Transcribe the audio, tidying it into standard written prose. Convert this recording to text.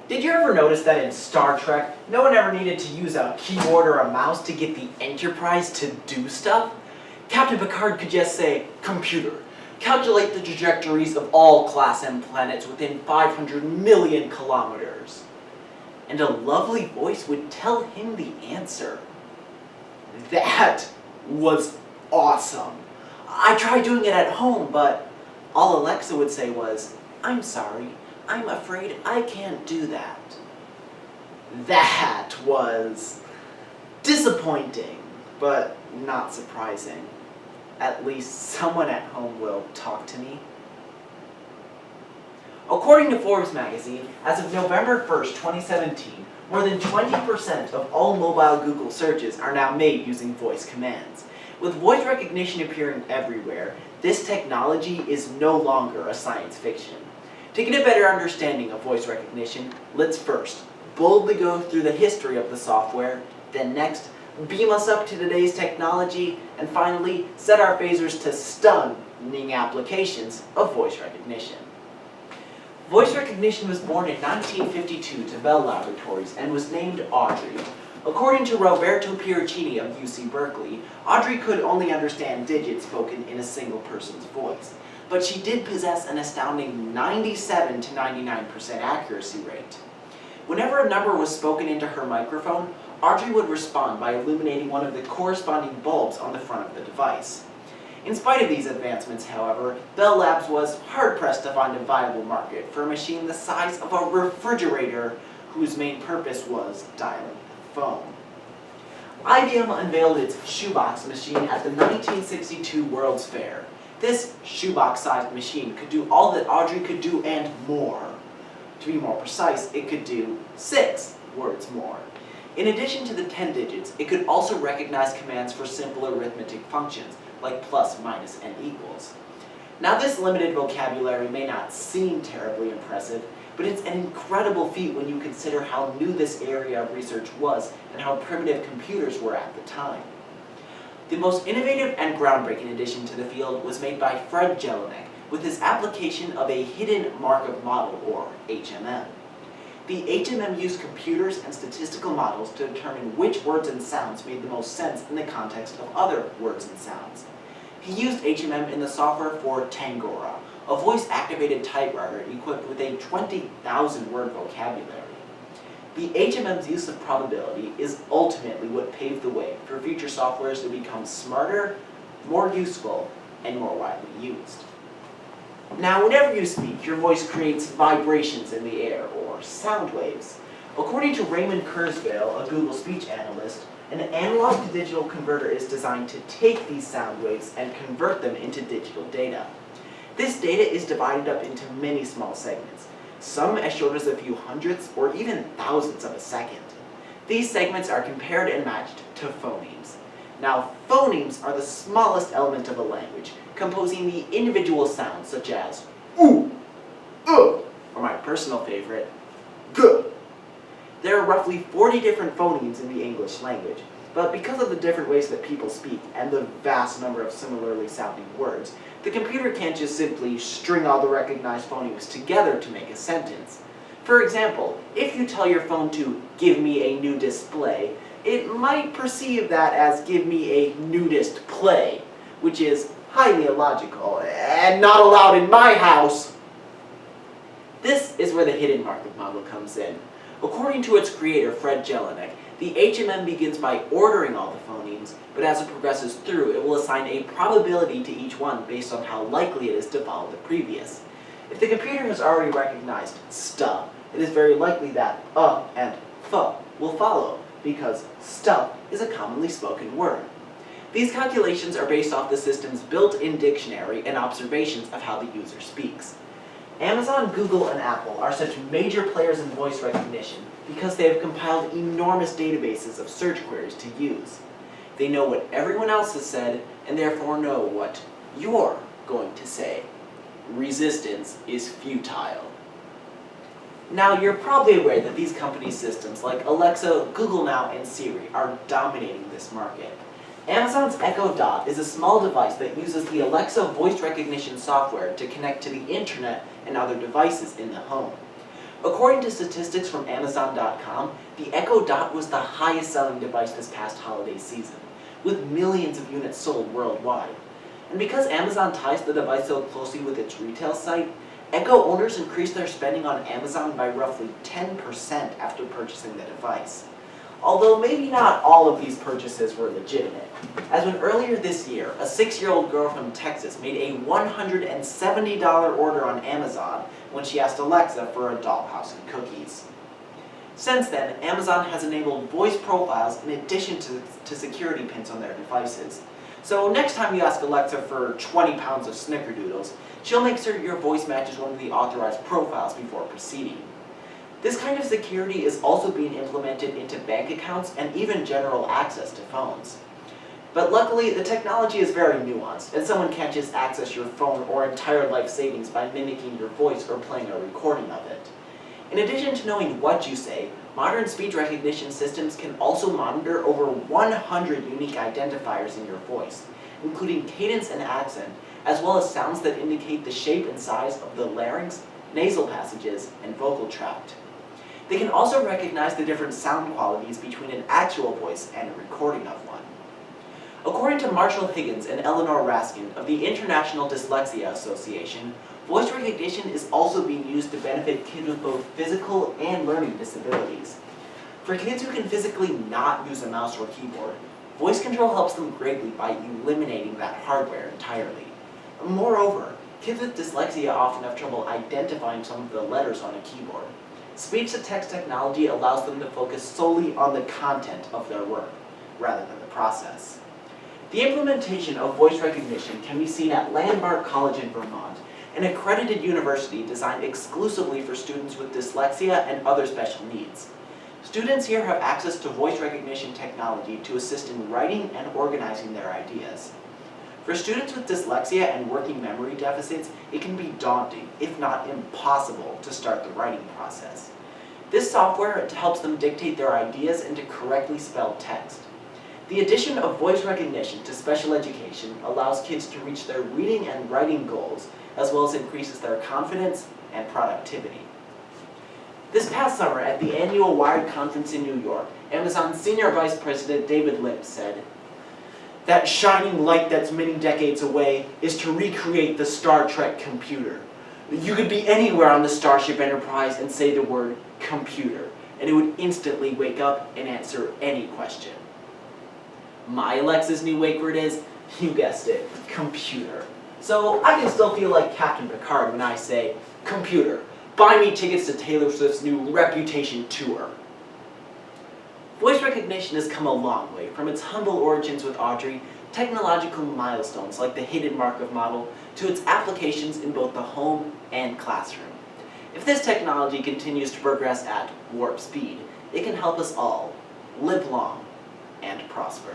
Did you ever notice that in Star Trek, no one ever needed to use a keyboard or a mouse to get the Enterprise to do stuff? Captain Picard could just say, "Computer, calculate the trajectories of all Class M planets within 500 million kilometers." And a lovely voice would tell him the answer. That was awesome. I tried doing it at home, but all Alexa would say was, "I'm sorry, I'm afraid I can't do that." That was disappointing, but not surprising. At least someone at home will talk to me. According to Forbes magazine, as of November 1st, 2017, more than 20% of all mobile Google searches are now made using voice commands. With voice recognition appearing everywhere, this technology is no longer a science fiction. To get a better understanding of voice recognition, let's first boldly go through the history of the software, then next, beam us up to today's technology, and finally, set our phasers to stunning applications of voice recognition. Voice recognition was born in 1952 to Bell Laboratories and was named Audrey. According to Roberto Piericini of UC Berkeley, Audrey could only understand digits spoken in a single person's voice, but she did possess an astounding 97 to 99% accuracy rate. Whenever a number was spoken into her microphone, Audrey would respond by illuminating one of the corresponding bulbs on the front of the device. In spite of these advancements, however, Bell Labs was hard-pressed to find a viable market for a machine the size of a refrigerator whose main purpose was dialing the phone. IBM unveiled its shoebox machine at the 1962 World's Fair. This shoebox-sized machine could do all that Audrey could do and more. To be more precise, it could do 6 words more. In addition to the 10 digits, it could also recognize commands for simple arithmetic functions, like plus, minus, and equals. Now this limited vocabulary may not seem terribly impressive, but it's an incredible feat when you consider how new this area of research was and how primitive computers were at the time. The most innovative and groundbreaking addition to the field was made by Fred Jelinek with his application of a hidden Markov model, or HMM. The HMM used computers and statistical models to determine which words and sounds made the most sense in the context of other words and sounds. He used HMM in the software for Tangora, a voice-activated typewriter equipped with a 20,000 word vocabulary. The HMM's use of probability is ultimately what paved the way for future softwares to become smarter, more useful, and more widely used. Now, whenever you speak, your voice creates vibrations in the air, or sound waves. According to Raymond Kurzweil, a Google speech analyst, an analog to digital converter is designed to take these sound waves and convert them into digital data. This data is divided up into many small segments, some as short as a few hundredths or even thousandths of a second. These segments are compared and matched to phonemes. Now, phonemes are the smallest element of a language, composing the individual sounds such as oo, or my personal favorite, g. There are roughly 40 different phonemes in the English language, but because of the different ways that people speak and the vast number of similarly sounding words, the computer can't just simply string all the recognized phonemes together to make a sentence. For example, if you tell your phone to give me a new display, it might perceive that as give me a nudist play, which is highly illogical and not allowed in my house. This is where the hidden Markov model comes in. According to its creator, Fred Jelinek, the HMM begins by ordering all the phonemes, but as it progresses through, it will assign a probability to each one based on how likely it is to follow the previous. If the computer has already recognized sta, it is very likely that and f will follow, because sta is a commonly spoken word. These calculations are based off the system's built-in dictionary and observations of how the user speaks. Amazon, Google, and Apple are such major players in voice recognition because they have compiled enormous databases of search queries to use. They know what everyone else has said, and therefore know what you're going to say. Resistance is futile. Now, you're probably aware that these companies' systems like Alexa, Google Now, and Siri are dominating this market. Amazon's Echo Dot is a small device that uses the Alexa voice recognition software to connect to the internet and other devices in the home. According to statistics from Amazon.com, the Echo Dot was the highest selling device this past holiday season, with millions of units sold worldwide. And because Amazon ties the device so closely with its retail site, Echo owners increased their spending on Amazon by roughly 10% after purchasing the device. Although maybe not all of these purchases were legitimate, as when earlier this year, a 6-year-old girl from Texas made a $170 order on Amazon when she asked Alexa for a dollhouse and cookies. Since then, Amazon has enabled voice profiles in addition to security pins on their devices. So next time you ask Alexa for 20 pounds of snickerdoodles, she'll make sure your voice matches one of the authorized profiles before proceeding. This kind of security is also being implemented into bank accounts and even general access to phones. But luckily, the technology is very nuanced, and someone can't just access your phone or entire life savings by mimicking your voice or playing a recording of it. In addition to knowing what you say, modern speech recognition systems can also monitor over 100 unique identifiers in your voice, including cadence and accent, as well as sounds that indicate the shape and size of the larynx, nasal passages, and vocal tract. They can also recognize the different sound qualities between an actual voice and a recording of one. According to Marshall Higgins and Eleanor Raskin of the International Dyslexia Association, voice recognition is also being used to benefit kids with both physical and learning disabilities. For kids who can physically not use a mouse or keyboard, voice control helps them greatly by eliminating that hardware entirely. Moreover, kids with dyslexia often have trouble identifying some of the letters on a keyboard. Speech-to-text technology allows them to focus solely on the content of their work, rather than the process. The implementation of voice recognition can be seen at Landmark College in Vermont, an accredited university designed exclusively for students with dyslexia and other special needs. Students here have access to voice recognition technology to assist in writing and organizing their ideas. For students with dyslexia and working memory deficits, it can be daunting, if not impossible, to start the writing process. This software helps them dictate their ideas into correctly spelled text. The addition of voice recognition to special education allows kids to reach their reading and writing goals, as well as increases their confidence and productivity. This past summer at the annual Wired Conference in New York, Amazon's Senior Vice President David Lim said, "That shining light that's many decades away is to recreate the Star Trek computer. You could be anywhere on the Starship Enterprise and say the word computer, and it would instantly wake up and answer any question." My Alexa's new wake word is, you guessed it, computer. So I can still feel like Captain Picard when I say, "Computer, buy me tickets to Taylor Swift's new Reputation tour." Voice recognition has come a long way, from its humble origins with Audrey, technological milestones like the hidden Markov model, to its applications in both the home and classroom. If this technology continues to progress at warp speed, it can help us all live long and prosper.